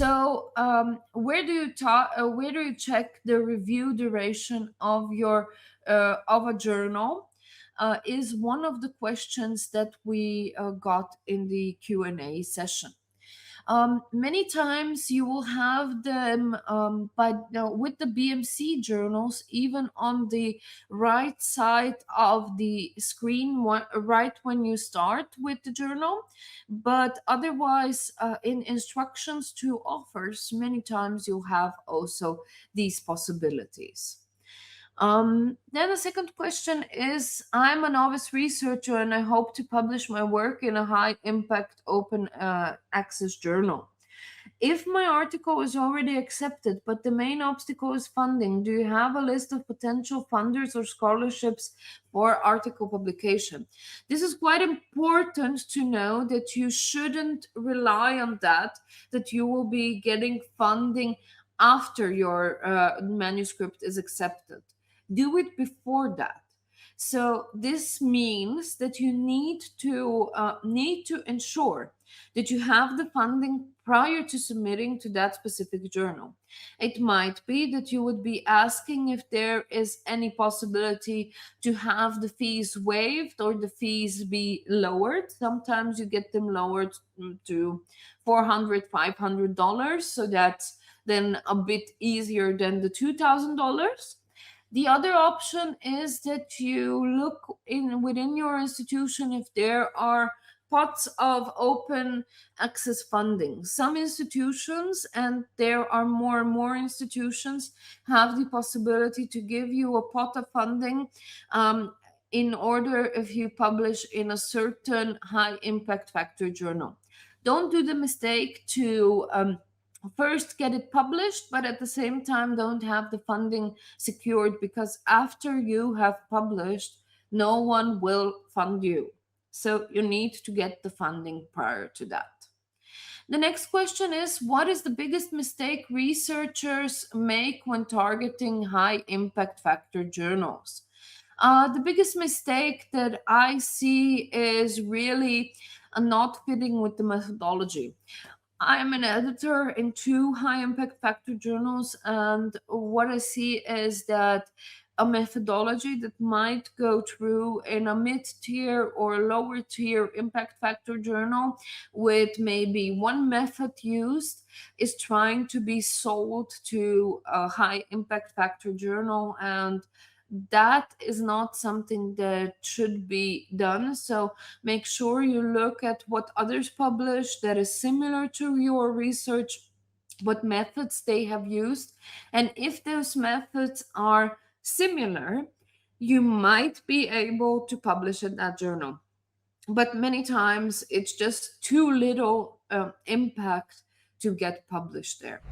So where do you check the review duration of your of a journal? Is one of the questions that we got in the Q&A session. Many times you will have them, but with the BMC journals, even on the right side of the screen, right when you start with the journal. But otherwise, in instructions to authors, many times you'll have also these possibilities. Then the second question is, I'm a novice researcher and I hope to publish my work in a high impact open access journal. If my article is already accepted, but the main obstacle is funding, do you have a list of potential funders or scholarships for article publication? This is quite important to know that you shouldn't rely on that you will be getting funding after your manuscript is accepted. Do it before that. So this means that you need to ensure that you have the funding prior to submitting to that specific journal. It might be that you would be asking if there is any possibility to have the fees waived or the fees be lowered. Sometimes you get them lowered to $400, $500, so that's then a bit easier than the $2,000. The other option is that you look in within your institution if there are pots of open access funding. Some institutions, and there are more and more institutions, have the possibility to give you a pot of funding in order if you publish in a certain high impact factor journal. Don't do the mistake to first get it published, but at the same time don't have the funding secured, because after you have published, no one will fund you. So you need to get the funding prior to that. The next question is, what is the biggest mistake researchers make when targeting high impact factor journals? The biggest mistake that I see is really not fitting with the methodology. I'm an editor in two high impact factor journals, and what I see is that a methodology that might go through in a mid tier or lower tier impact factor journal with maybe one method used is trying to be sold to a high impact factor journal, and that is not something that should be done. So make sure you look at what others publish that is similar to your research, what methods they have used. And if those methods are similar, you might be able to publish in that journal. But many times it's just too little impact to get published there.